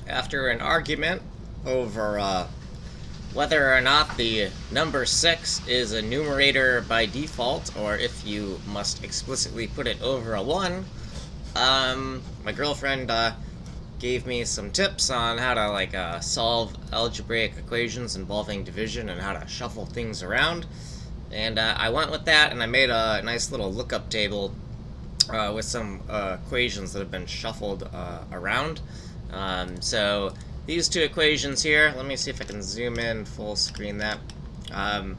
After an argument over whether or not the number 6 is a numerator by default or if you must explicitly put it over a 1, my girlfriend gave me some tips on how to solve algebraic equations involving division and how to shuffle things around. And I went with that, and I made a nice little lookup table with some equations that have been shuffled around. So these two equations here, let me see if I can zoom in full screen that. Um,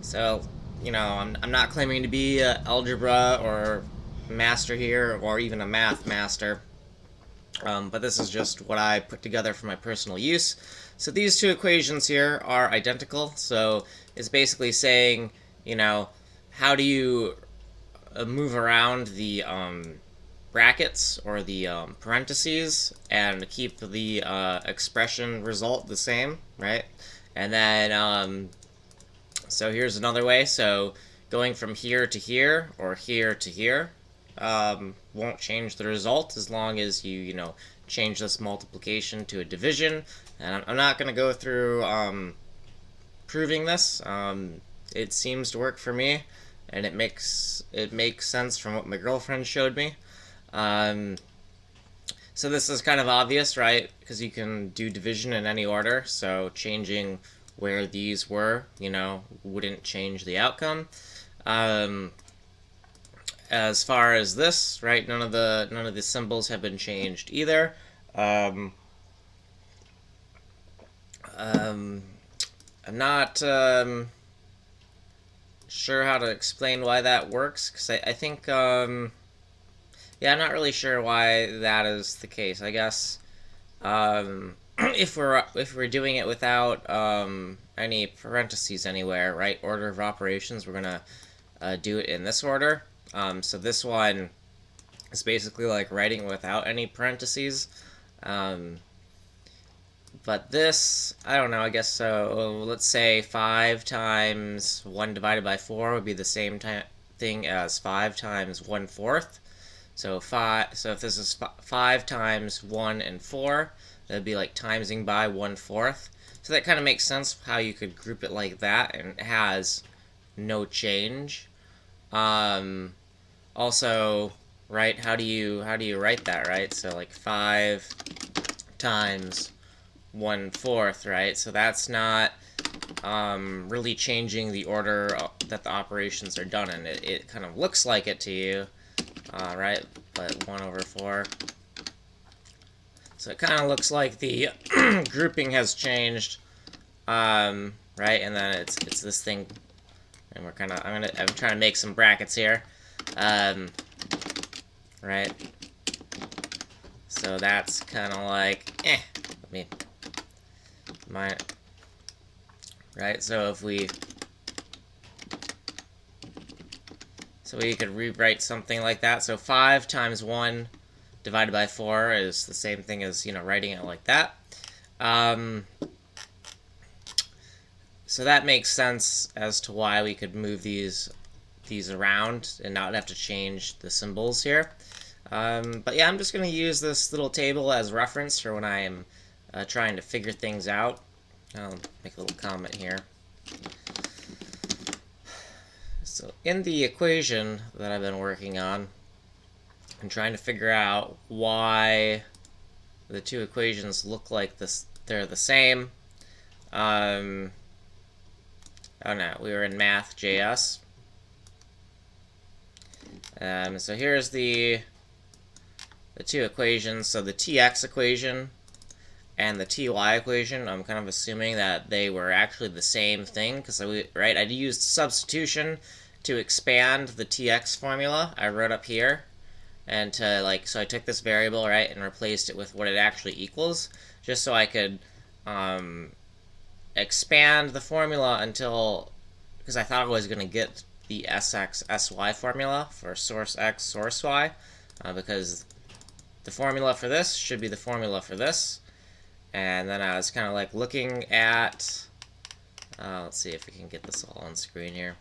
so, I'm not claiming to be an algebra or master here or even a math master. But this is just what I put together for my personal use. So these two equations here are identical. So it's basically saying, how do you move around the brackets or the parentheses and keep the expression result the same, right? And then, so here's another way. So going from here to here or here to here won't change the result as long as you change this multiplication to a division. And I'm not going to go through proving this. It seems to work for me, and it makes sense from what my girlfriend showed me. So this is kind of obvious, right? Because you can do division in any order. So changing where these were, wouldn't change the outcome. As far as this, right, none of the symbols have been changed either. I'm not sure how to explain why that works, because I think, yeah, I'm not really sure why that is the case. I guess if we're doing it without any parentheses anywhere, right, order of operations, we're gonna do it in this order. So this one is basically like writing without any parentheses. But this, I don't know, I guess so. Let's say 5 times 1 divided by 4 would be the same thing as 5 times 1/4. So if this is 5 times 1 and 4, that would be like timesing by 1/4. So that kind of makes sense how you could group it like that, and it has no change. Also, right, how do you write that, right? So like 5 times 1/4, right? So that's not really changing the order that the operations are done in. It kind of looks like it to you, right? But 1/4. So it kind of looks like the grouping has changed, right? And then it's this thing, and I'm trying to make some brackets here, right? So that's kind of like, let me right? So we could rewrite something like that. So 5 times 1 divided by 4 is the same thing as, writing it like that. So that makes sense as to why we could move these around and not have to change the symbols here. But yeah, I'm just going to use this little table as reference for when I am trying to figure things out. I'll make a little comment here. So in the equation that I've been working on, I'm trying to figure out why the two equations look like this. They're the same. Oh no, we were in Math.js. So here's the two equations. So the tx equation and the ty equation, I'm kind of assuming that they were actually the same thing, because I used substitution to expand the tx formula I wrote up here, and so I took this variable, right, and replaced it with what it actually equals, just so I could expand the formula until, because I thought I was going to get the sx sy formula for source x, source y, because the formula for this should be the formula for this. And then I was kind of like looking at, let's see if we can get this all on screen here.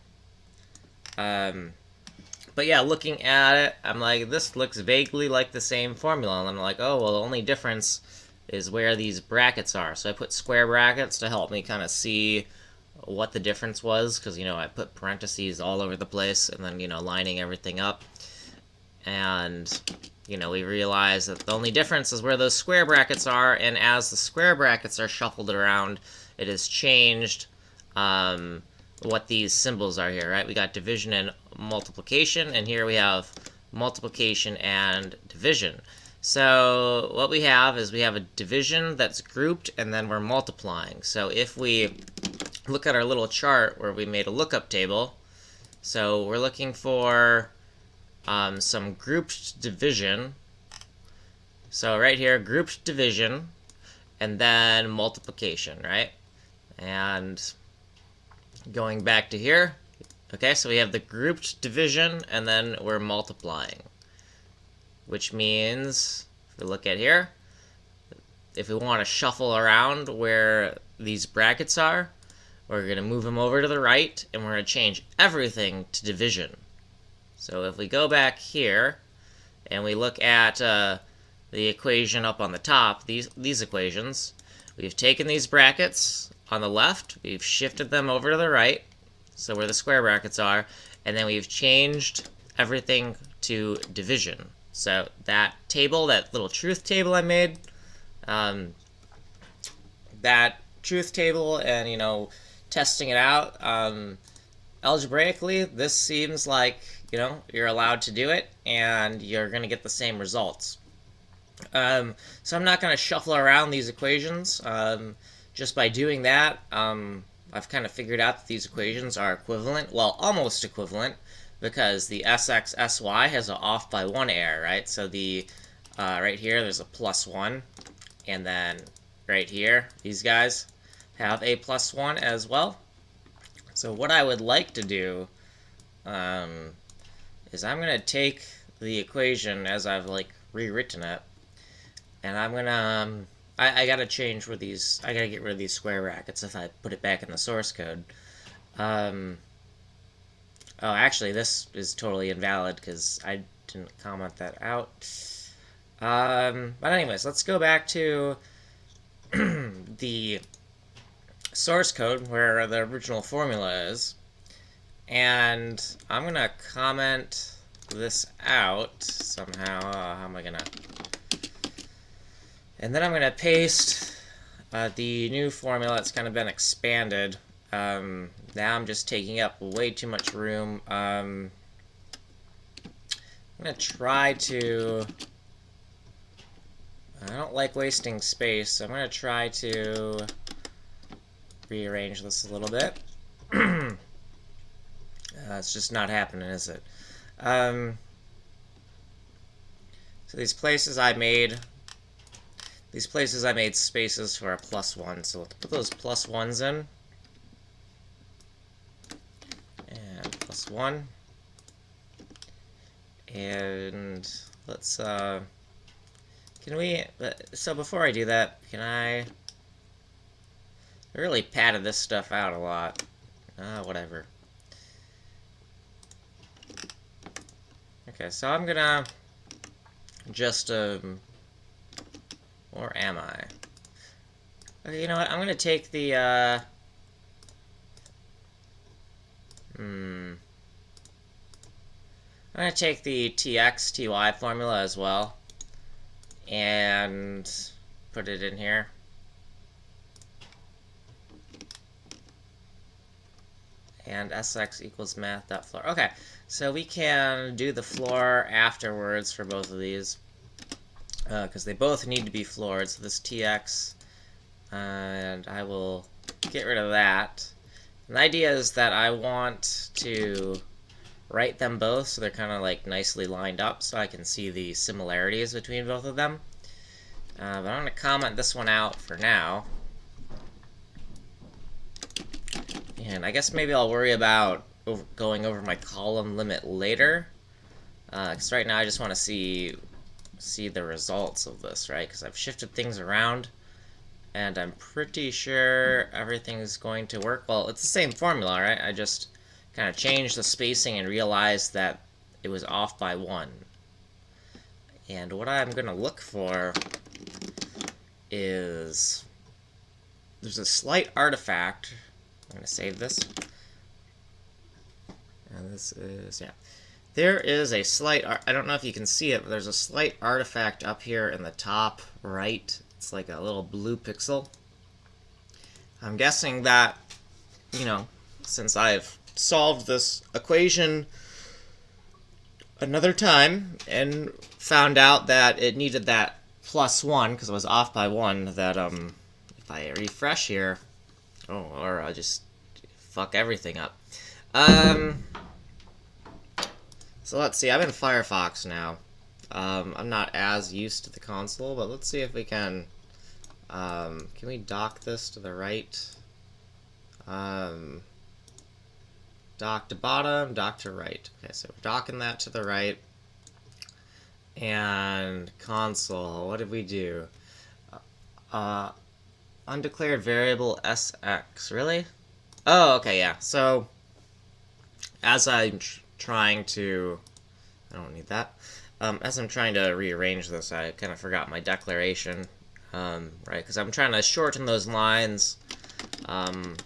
But yeah, looking at it, I'm like, this looks vaguely like the same formula. And I'm like, oh, well, the only difference is where these brackets are. So I put square brackets to help me kind of see what the difference was, because, you know, I put parentheses all over the place and then, you know, lining everything up. And, you know, we realize that the only difference is where those square brackets are, and as the square brackets are shuffled around, it has changed what these symbols are here, right? We got division and multiplication, and here we have multiplication and division. So what we have is we have a division that's grouped, and then we're multiplying. So if we look at our little chart where we made a lookup table, so we're looking for some grouped division. So right here, grouped division, and then multiplication, right? And going back to here, okay, so we have the grouped division, and then we're multiplying. Which means, if we look at here, if we want to shuffle around where these brackets are, we're going to move them over to the right, and we're going to change everything to division. So if we go back here, and we look at the equation up on the top, these equations, we've taken these brackets on the left, we've shifted them over to the right, so where the square brackets are, and then we've changed everything to division. So that table, that little truth table I made, that truth table, and, you know, testing it out, algebraically, this seems like, you know, you're allowed to do it, and you're going to get the same results. So I'm not going to shuffle around these equations. Just by doing that, I've kind of figured out that these equations are equivalent, well, almost equivalent, because the SX, SY has an off by 1 error, right? So the right here, there's a +1, and then right here, these guys have a +1 as well. So what I would like to do is I'm going to take the equation as I've, like, rewritten it, and I'm going to, I got to change where these, I got to get rid of these square brackets if I put it back in the source code. Oh, actually, this is totally invalid because I didn't comment that out. But anyways, let's go back to the source code where the original formula is. And I'm going to comment this out somehow. How am I going to... And then I'm going to paste the new formula that's kind of been expanded. Now I'm just taking up way too much room. I'm going to try to... I don't like wasting space, so I'm going to try to rearrange this a little bit. It's just not happening, is it? So these places I made spaces for a +1, so let's put those +1s in. And +1. And let's, can we, so before I do that, can I really padded this stuff out a lot. Whatever. Okay, so I'm gonna just, or am I? Okay, you know what, I'm gonna take the, I'm gonna take the TX, TY formula as well, and put it in here. And SX equals math.floor. Okay, so we can do the floor afterwards for both of these, because they both need to be floored. So this TX, and I will get rid of that. And the idea is that I want to write them both so they're kind of like nicely lined up so I can see the similarities between both of them. But I'm going to comment this one out for now. And I guess maybe I'll worry about going over my column limit later. Because right now I just want to see the results of this, right? Because I've shifted things around, and I'm pretty sure everything's going to work. Well, it's the same formula, right? I just kind of changed the spacing and realized that it was off by 1. And what I'm going to look for is there's a slight artifact. I'm going to save this. And this is, yeah. There is a slight, I don't know if you can see it, but there's a slight artifact up here in the top right. It's like a little blue pixel. I'm guessing that, you know, since I've solved this equation another time and found out that it needed that +1 because I was off by 1, that if I refresh here, or I'll just fuck everything up. So let's see, I'm in Firefox now. I'm not as used to the console, but let's see if we can we dock this to the right? Dock to bottom, dock to right. Okay, so we're docking that to the right. And console, what did we do? Undeclared variable SX, really? Oh, okay, yeah. So, as I'm trying to... I don't need that. As I'm trying to rearrange this, I kind of forgot my declaration. Right, because I'm trying to shorten those lines. So I'm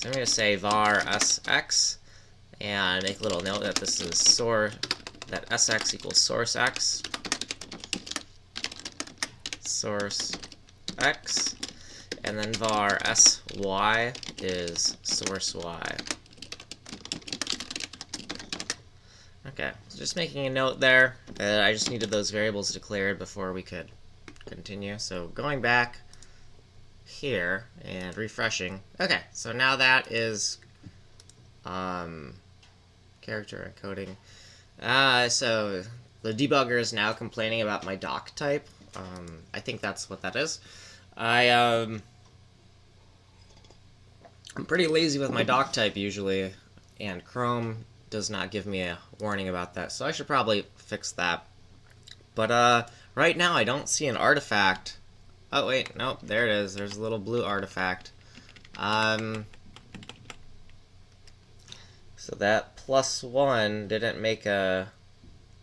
going to say var SX, and make a little note that this is that SX equals source X. Source X. And then var SY is source Y. Okay, so just making a note there. I just needed those variables declared before we could continue. So going back here and refreshing. Okay, so now that is character encoding. So the debugger is now complaining about my dock type. I think that's what that is. I'm pretty lazy with my dock type usually, and Chrome does not give me a warning about that, so I should probably fix that. But right now I don't see an artifact. Oh wait, nope, there it is. There's a little blue artifact. So that +1 didn't make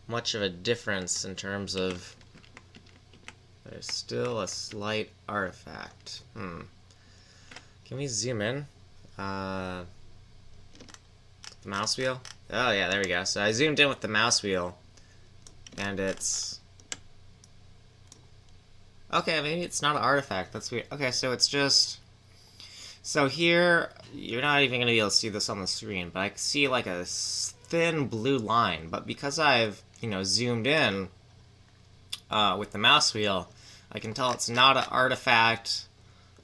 much of a difference in terms of... There's still a slight artifact. Can we zoom in? The mouse wheel? Oh yeah, there we go. So I zoomed in with the mouse wheel, and it's... Okay, maybe it's not an artifact. That's weird. Okay, so it's just... So here, you're not even going to be able to see this on the screen, but I can see like a thin blue line. But because I've, zoomed in with the mouse wheel, I can tell it's not an artifact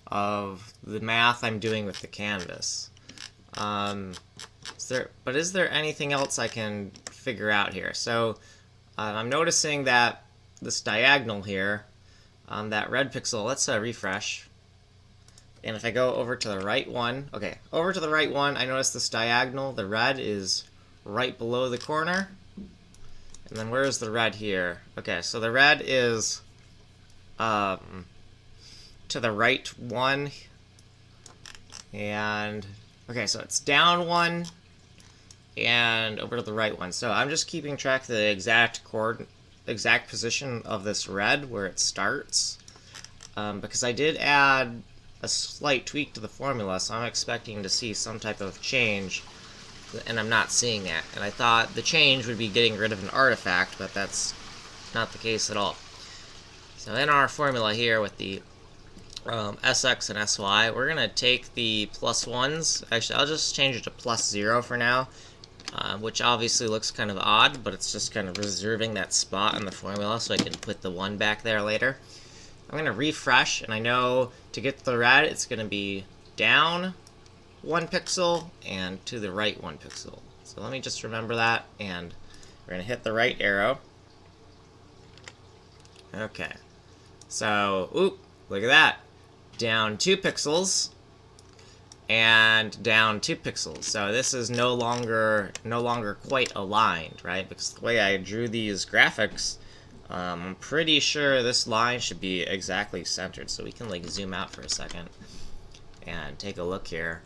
of the math I'm doing with the canvas. Is there anything else I can figure out here? So I'm noticing that this diagonal here, that red pixel, let's refresh. And if I go over to the right one, okay, over to the right one, I notice this diagonal, the red is right below the corner. And then where is the red here? Okay, so the red is to the right one. And, okay, so it's down one and over to the right one. So I'm just keeping track of the exact position of this red where it starts. Because I did add a slight tweak to the formula, so I'm expecting to see some type of change, and I'm not seeing that. And I thought the change would be getting rid of an artifact, but that's not the case at all. So in our formula here with the SX and SY, we're going to take the +1s. Actually, I'll just change it to +0 for now, which obviously looks kind of odd, but it's just kind of reserving that spot in the formula so I can put the 1 back there later. I'm going to refresh, and I know to get to the red, it's going to be down 1 pixel and to the right 1 pixel. So let me just remember that, and we're going to hit the right arrow. Okay. So, look at that. Down 2 pixels and down 2 pixels. So this is no longer quite aligned, right? Because the way I drew these graphics, I'm pretty sure this line should be exactly centered, so we can like zoom out for a second and take a look here.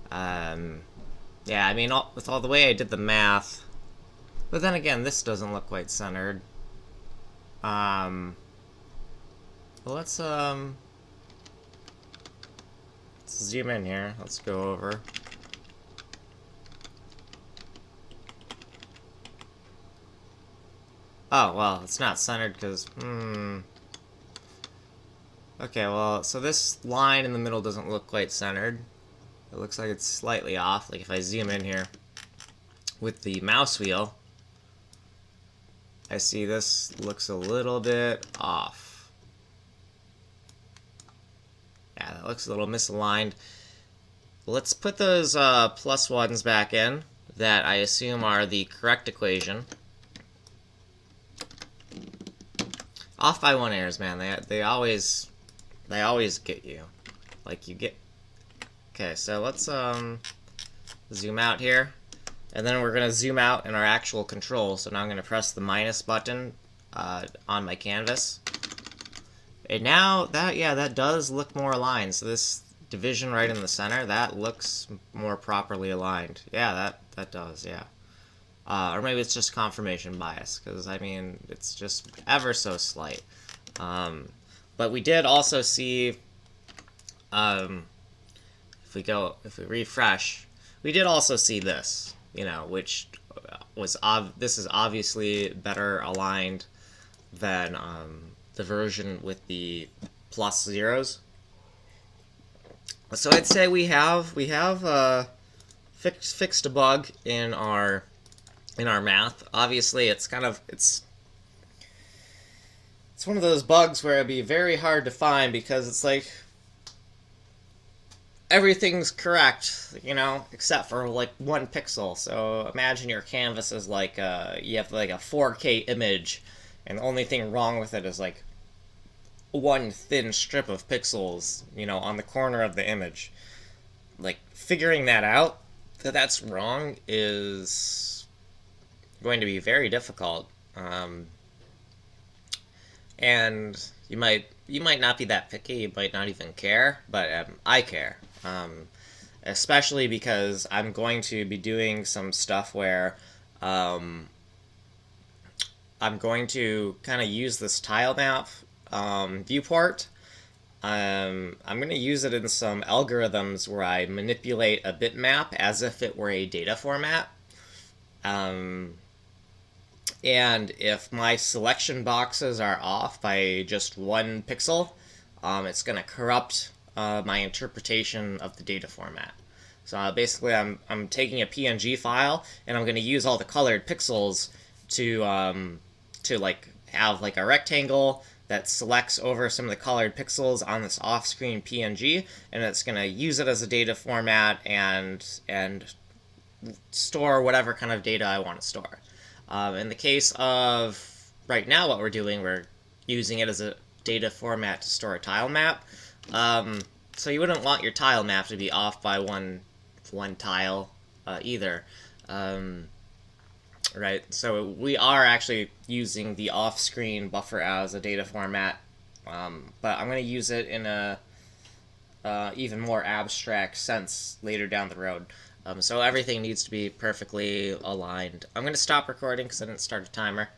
Yeah, I mean, with all the way I did the math, but then again, this doesn't look quite centered. Well, let's zoom in here. Let's go over. Oh, well, it's not centered because, Okay, well, so this line in the middle doesn't look quite centered. It looks like it's slightly off. Like if I zoom in here with the mouse wheel, I see this looks a little bit off. Yeah, that looks a little misaligned. Let's put those plus ones back in that I assume are the correct equation. Off by 1 errors, man. They always get you. Like you get. Okay, so let's zoom out here, and then we're gonna zoom out in our actual control. So now I'm gonna press the minus button on my canvas, and now that does look more aligned. So this division right in the center, that looks more properly aligned. Yeah, that does. Yeah. Or maybe it's just confirmation bias, because I mean it's just ever so slight. But we did also see, if we refresh, we did also see this, which was this is obviously better aligned than the version with the plus zeros. So I'd say we have fixed a bug in our math. Obviously, it's one of those bugs where it'd be very hard to find because it's like everything's correct, except for like 1 pixel. So imagine your canvas is like you have like a 4K image, and the only thing wrong with it is like 1 thin strip of pixels, on the corner of the image. Like figuring that out, that's wrong, is going to be very difficult. And you might not be that picky, you might not even care, but I care. Especially because I'm going to be doing some stuff where I'm going to kind of use this tile map viewport. I'm going to use it in some algorithms where I manipulate a bitmap as if it were a data format. And if my selection boxes are off by just 1 pixel, it's going to corrupt my interpretation of the data format. So basically, I'm taking a PNG file, and I'm going to use all the colored pixels to like have like a rectangle that selects over some of the colored pixels on this off-screen PNG, and it's going to use it as a data format and store whatever kind of data I want to store. In the case of right now, what we're doing, we're using it as a data format to store a tile map. So you wouldn't want your tile map to be off by one tile either. Right, so we are actually using the off-screen buffer as a data format, but I'm going to use it in a even more abstract sense later down the road. So everything needs to be perfectly aligned. I'm going to stop recording because I didn't start a timer.